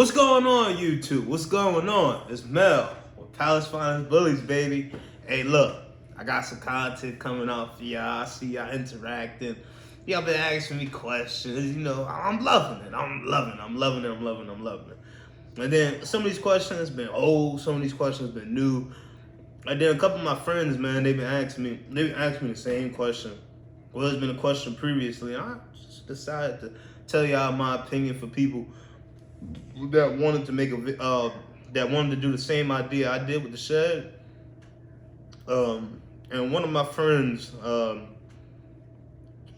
What's going on, YouTube? What's going on? It's Mel with Palace Finest Bullies, baby. Hey, look, I got some content coming out for y'all. I see y'all interacting. Y'all been asking me questions. You know, I'm loving it. I'm loving it. And then some of these questions been old. Some of these questions been new. And then a couple of my friends, man, they've been asking me the same question. Well, it's been a question previously. And I just decided to tell y'all my opinion for people that wanted to make that wanted to do the same idea I did with the shed. And one of my friends,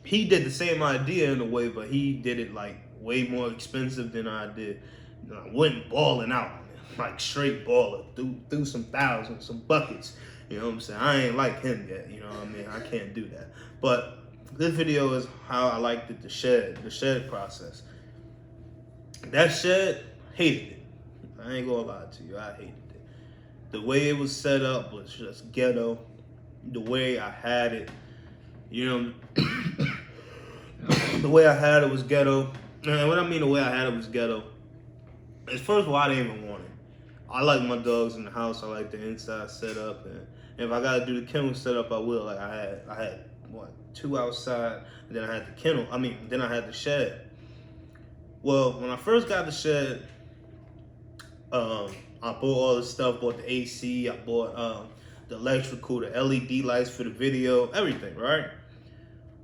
he did the same idea in a way, but he did it like way more expensive than I did. You know, I went balling out, like straight baller, threw some thousands, some buckets. You know what I'm saying? I ain't like him yet. You know what I mean? I can't do that. But this video is how I liked it, the shed process. That shed, hated it. I ain't gonna lie to you, I hated it. The way it was set up was just ghetto. The way I had it, you know, the way I had it was ghetto. And what I mean the way I had it was ghetto is, first of all, I didn't even want it. I like my dogs in the house. I like the inside setup, and if I gotta do the kennel setup, I will. Like I had what, 2 outside, and then I had the kennel. Then I had the shed. Well, when I first got the shed, I bought all the stuff, bought the AC, I bought the electrical, the LED lights for the video, everything, right?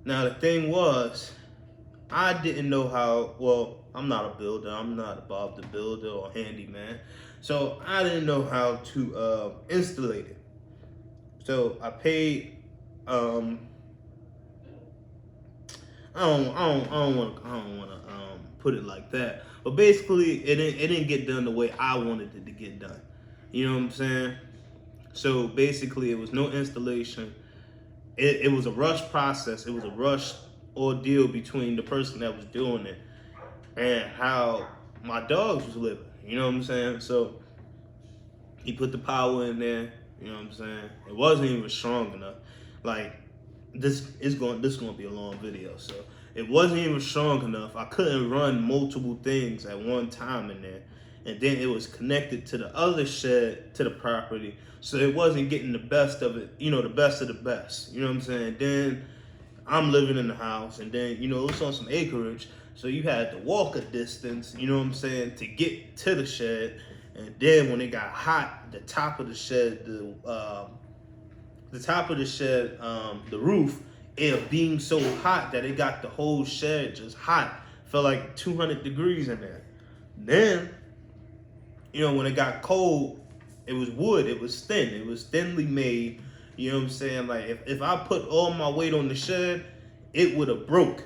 Now, the thing was, I didn't know how, well, I'm not a builder, I'm not Bob the Builder or handyman, so I didn't know how to installate it. So I paid, I don't want to put it like that, but basically it didn't get done the way I wanted it to get done. You know what I'm saying? So basically, it was no installation. It was a rush process. It was a rush ordeal between the person that was doing it and how my dogs was living. You know what I'm saying? So he put the power in there. You know what I'm saying? It wasn't even strong enough. Like, this is going to be a long video, so it wasn't even strong enough. I couldn't run multiple things at one time in there, and then it was connected to the other shed to the property, so it wasn't getting the best of it, you know, the best of the best. You know what I'm saying? Then I'm living in the house, and then, you know, it's on some acreage, so you had to walk a distance, you know what I'm saying, to get to the shed. And then when it got hot, the top of the shed, the roof, it being so hot that it got the whole shed just hot. Felt like 200 degrees in there. Then, you know, when it got cold, it was wood. It was thin. It was thinly made. You know what I'm saying? Like, if I put all my weight on the shed, it would have broke.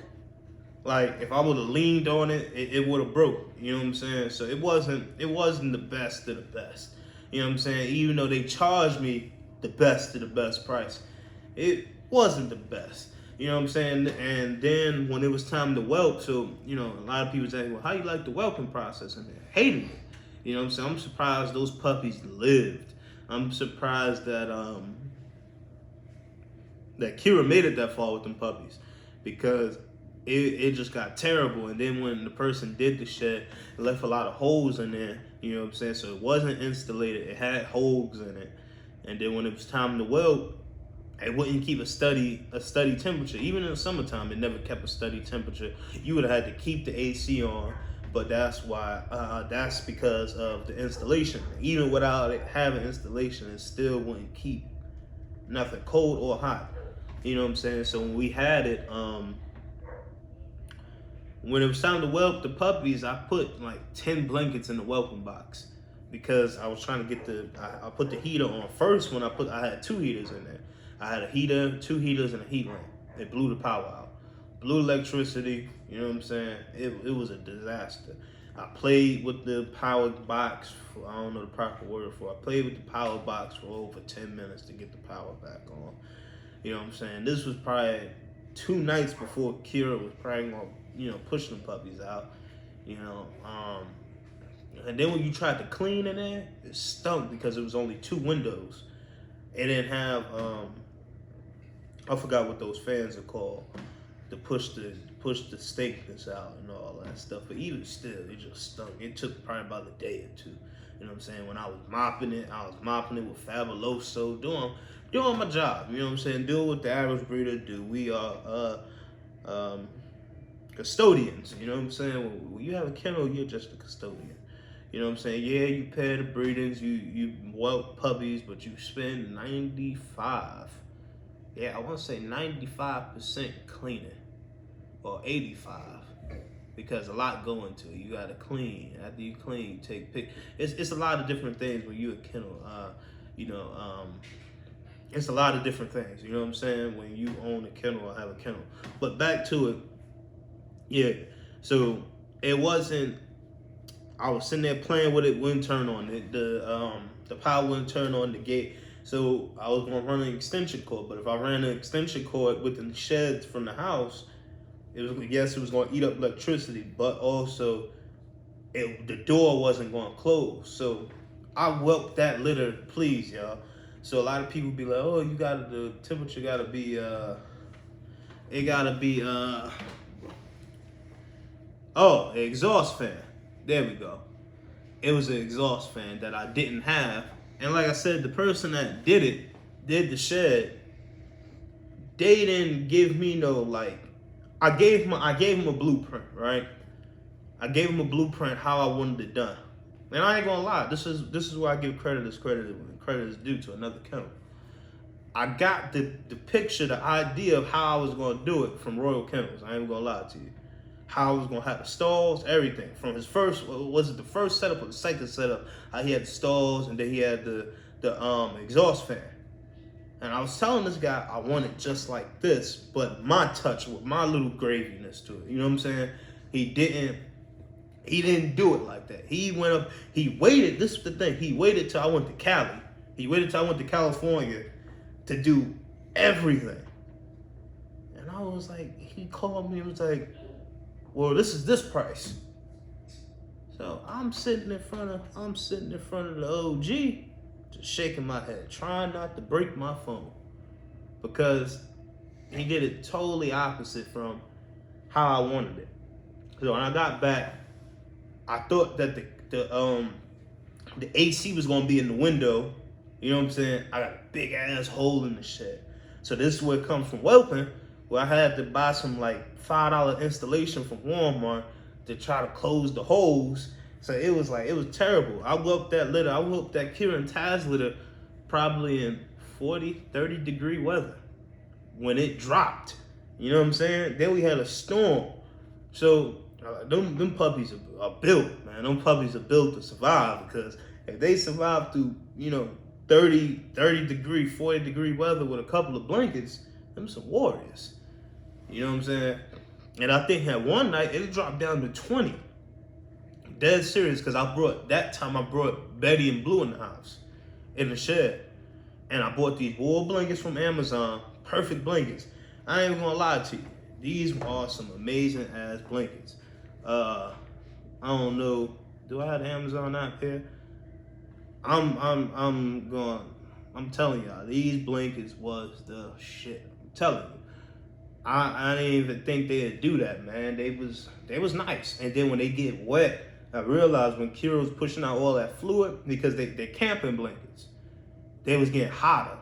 Like, if I would have leaned on it, it would have broke. You know what I'm saying? So it wasn't the best of the best. You know what I'm saying? Even though they charged me the best of the best price, it wasn't the best. You know what I'm saying? And then when it was time to whelp, so, you know, a lot of people say, well, how you like the whelping process? And I hated it. You know what I'm saying? I'm surprised those puppies lived. I'm surprised that that Kira made it that far with them puppies, because it just got terrible. And then when the person did the shed, it left a lot of holes in there. You know what I'm saying? So it wasn't insulated. It had holes in it. And then when it was time to whelp, it wouldn't keep a steady temperature. Even in the summertime, it never kept a steady temperature. You would have had to keep the AC on, but that's because of the installation. Even without it having installation, it still wouldn't keep nothing cold or hot. You know what I'm saying? So when we had it, when it was time to whelp the puppies, I put like 10 blankets in the whelping box, because I was trying to get I put the heater on first. I had 2 heaters in there. I had a heater, 2 heaters, and a heat lamp. It blew the power out. Blew electricity, you know what I'm saying? It was a disaster. I played with the power box for, I don't know the proper word for it. I played with the power box for over 10 minutes to get the power back on. You know what I'm saying? This was probably 2 nights before Kira was probably gonna, you know, push them puppies out. You know, and then when you tried to clean in there, it stunk because it was only 2 windows. It didn't have I forgot what those fans are called, to push push the steakness out and all that stuff. But even still, it just stunk. It took probably about a day or two. You know what I'm saying? When I was mopping it with Fabuloso, doing my job. You know what I'm saying? Doing what the average breeder do. We are custodians. You know what I'm saying? When you have a kennel, you're just a custodian. You know what I'm saying? Yeah, you pay the breedings, you whelp puppies, but you spend 95. Yeah, I want to say 95% cleaning, or 85, because a lot go into it. You gotta clean. After you clean, you take pic. It's a lot of different things when you a kennel. It's a lot of different things. You know what I'm saying? When you own a kennel or have a kennel. But back to it. Yeah. So it wasn't. I was sitting there playing with it. Wouldn't turn on the power wouldn't turn on the gate. So I was gonna run an extension cord, but if I ran an extension cord within the sheds from the house, it was gonna eat up electricity, but also the door wasn't gonna close. So I whelped that litter, please, y'all. So a lot of people be like, oh, the temperature gotta be an exhaust fan. There we go. It was an exhaust fan that I didn't have. And like I said, the person that did the shed, they didn't give me no, like, I gave him a blueprint, right? I gave him a blueprint how I wanted it done. And I ain't gonna lie, this is where I give credit as credit is due to another kennel. I got the picture, the idea of how I was gonna do it from Royal Kennels. I ain't gonna lie to you. How I was gonna have the stalls, everything. From his first, was it the first setup or the second setup? How he had the stalls and then he had the exhaust fan. And I was telling this guy I want it just like this, but my touch with my little graviness to it. You know what I'm saying? He didn't do it like that. He went up, he waited, this is the thing, he waited till I went to Cali. He waited till I went to California to do everything. And I was like, he called me and was like, well, this is this price. So I'm sitting in front of the OG, just shaking my head, trying not to break my phone, because he did it totally opposite from how I wanted it. So when I got back, I thought that the AC was gonna be in the window. You know what I'm saying? I got a big ass hole in the shed. So this is where it comes from whelping, where I had to buy some like $5 installation from Walmart to try to close the holes. So it was terrible. I whelped that litter. I whelped that Kieran Taz litter probably in 40, 30 degree weather when it dropped. You know what I'm saying? Then we had a storm. So them puppies are built, man. Them puppies are built to survive, because if they survive through, 30 degree, 40 degree weather with a couple of blankets, them some warriors. You know what I'm saying? And I think that one night it dropped down to 20. Dead serious, because I brought Betty and Blue in the house, in the shed. And I bought these wool blankets from Amazon, perfect blankets. I ain't even gonna lie to you. These are some amazing ass blankets. I don't know, do I have the Amazon app here? I'm telling y'all, these blankets was the shit. I'm telling you. I didn't even think they'd do that, man. They was nice. And then when they get wet, I realized when Kira's pushing out all that fluid, because they're camping blankets, they was getting hotter.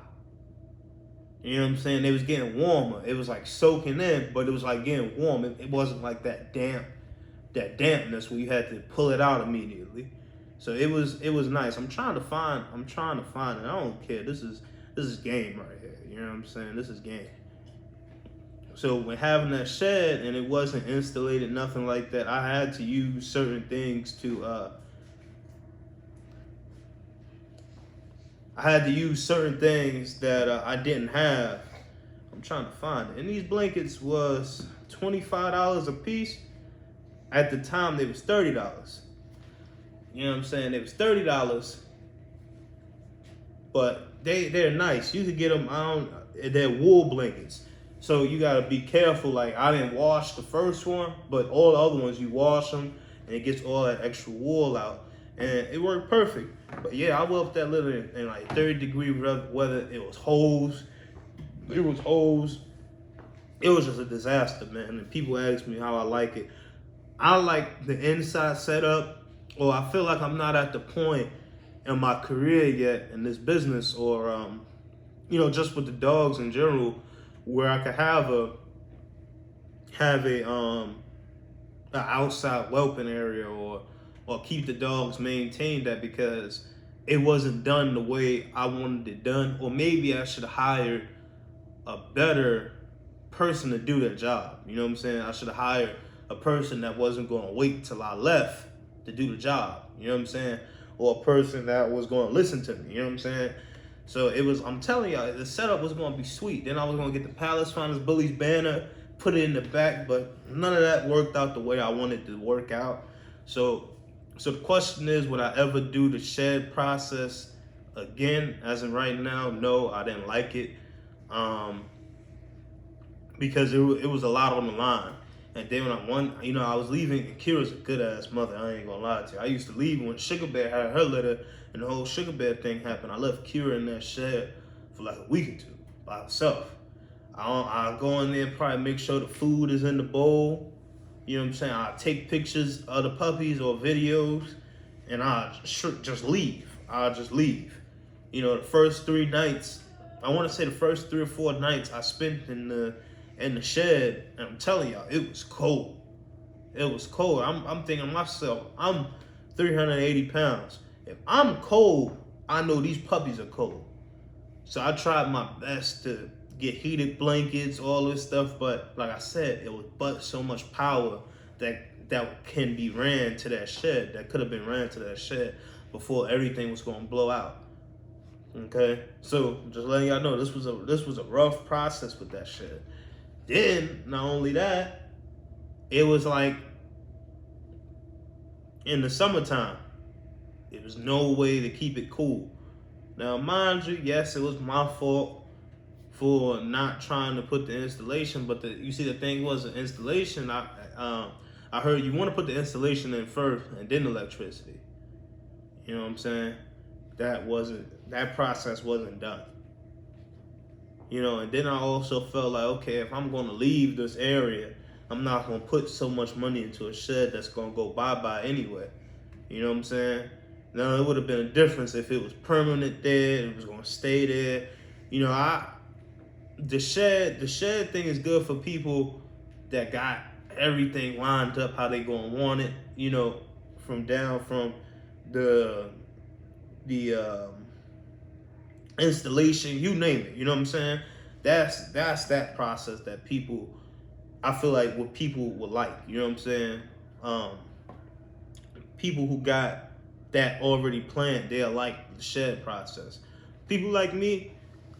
You know what I'm saying? They was getting warmer. It was like soaking in, but it was like getting warm. It wasn't like that dampness where you had to pull it out immediately. So it was nice. I'm trying to find it. I don't care. This is game right here. You know what I'm saying? This is game. So when having that shed and it wasn't insulated, nothing like that, I had to use certain things to that I didn't have. I'm trying to find it. And these blankets was $25 a piece. At the time, they was $30. You know what I'm saying? They was $30, but they're nice. You could get them. They're wool blankets. So you gotta be careful. Like, I didn't wash the first one, but all the other ones you wash them, and it gets all that extra wool out, and it worked perfect. But yeah, I whelped that litter in like 30 degree weather. It was hose. it was just a disaster, man. And people ask me how I like it. I like the inside setup, or I feel like I'm not at the point in my career yet in this business, or just with the dogs in general, where I could have a outside whelping area, or keep the dogs maintained that, because it wasn't done the way I wanted it done, or maybe I should have hired a better person to do that job. You know what I'm saying? I should have hired a person that wasn't going to wait till I left to do the job. You know what I'm saying? Or a person that was going to listen to me. You know what I'm saying? So I'm telling y'all, the setup was going to be sweet. Then I was going to get the Palace Finders Bullies banner, put it in the back, but none of that worked out the way I wanted it to work out. So the question is, would I ever do the shed process again? As in right now, no, I didn't like it. Because it was a lot on the line. And then when I was leaving, and Kira's a good ass mother, I ain't gonna lie to you. I used to leave when Sugar Bear had her litter and the whole Sugar Bear thing happened. I left Kira in that shed for like a week or two by herself. I'll go in there and probably make sure the food is in the bowl. You know what I'm saying? I'll take pictures of the puppies or videos, and I'll just leave. I'll just leave. The first 3 nights, I want to say the first 3 or 4 nights I spent in the shed, and I'm telling y'all, it was cold. It was cold. I'm thinking to myself, I'm 380 pounds. If I'm cold, I know these puppies are cold. So I tried my best to get heated blankets, all this stuff, but like I said, it was but so much power that can be ran to that shed, that could have been ran to that shed before everything was gonna blow out. Okay, so just letting y'all know, this was a rough process with that shed. Then, not only that, it was like in the summertime, there was no way to keep it cool. Now, mind you, yes, it was my fault for not trying to put the installation, but you see, the thing was, the installation, I heard you want to put the installation in first and then electricity. You know what I'm saying? That process wasn't done. And then I also felt like, okay, if I'm going to leave this area, I'm not going to put so much money into a shed that's going to go bye-bye anyway. You know what I'm saying? Now, it would have been a difference if it was permanent there, it was going to stay there. The shed thing is good for people that got everything lined up how they going to want it, from the installation, you name it. You know what I'm saying? That's that process that people, I feel like, what people would like. You know what I'm saying? People who got that already planned, they'll like the shed process. People like me,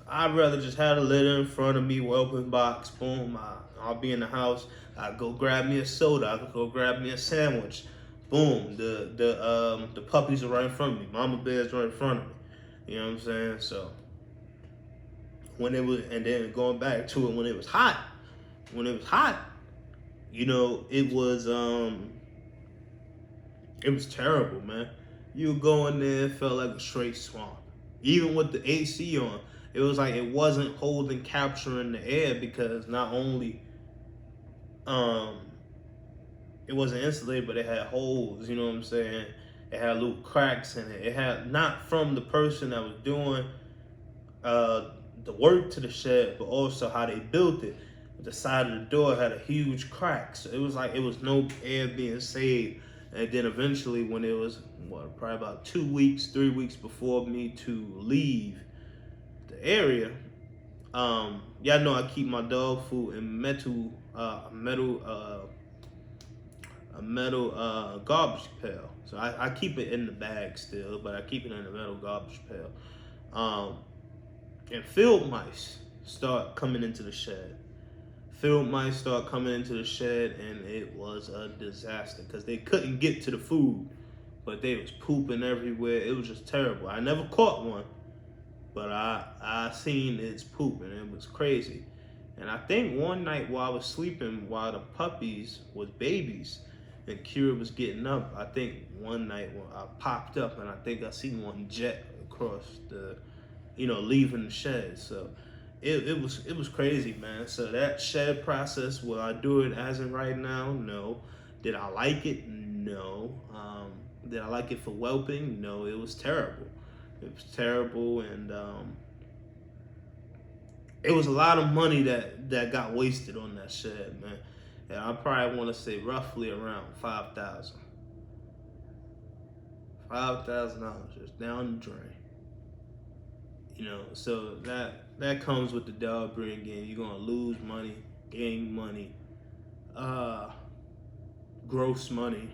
I'd rather just have a litter in front of me, open box, boom. I'll be in the house. I go grab me a soda. I go grab me a sandwich. Boom. The puppies are right in front of me. Mama bear's right in front of me. You know what I'm saying? So and then going back to it, when it was hot, it was terrible, man. You go in there, it felt like a straight swamp. Even with the AC on, it was like it wasn't capturing the air, because not only it wasn't insulated, but it had holes, you know what I'm saying? It had little cracks in it. It had, not from the person that was doing the work to the shed, but also how they built it. The side of the door had a huge crack. So it was like, it was no air being saved. And then eventually, when it was, probably about 2 weeks, 3 weeks before me to leave the area, y'all know I keep my dog food in a metal garbage pail. So I keep it in the bag still, but I keep it in a metal garbage pail. And field mice start coming into the shed. And it was a disaster, because they couldn't get to the food, but they was pooping everywhere. It was just terrible. I never caught one, but I seen its poop, and it was crazy. And I think one night while I was sleeping, while the puppies was babies, and Kira was getting up, I think one night when I popped up, and I think I seen one jet across the, leaving the shed. So it was crazy, man. So that shed process, will I do it as of right now? No. Did I like it? No. Did I like it for whelping? No. It was terrible. It was terrible, and it was a lot of money that got wasted on that shed, man. And I probably want to say roughly around $5,000. $5,000 just down the drain. You know, so that comes with the dog breeding game. You're gonna lose money, gain money, gross money,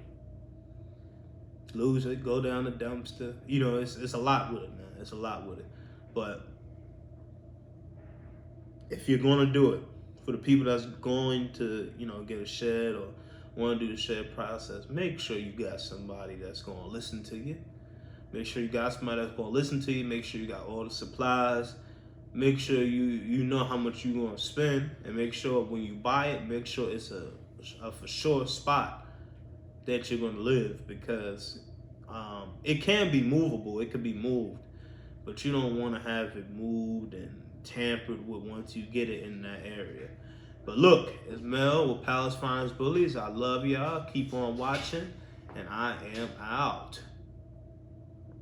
lose it, go down the dumpster. You know, it's a lot with it, man. It's a lot with it. But if you're gonna do it, for the people that's going to, you know, get a shed or want to do the shed process, make sure you got somebody that's gonna listen to you. Make sure you got somebody that's gonna listen to you. Make sure you got all the supplies. Make sure you know how much you're gonna spend, and make sure when you buy it, make sure it's a for sure spot that you're gonna live, because it can be movable. It could be moved, but you don't want to have it moved and tampered with once you get it in that area. But look, it's Mel with Palace Finest Bullies. I love y'all. Keep on watching, and I am out.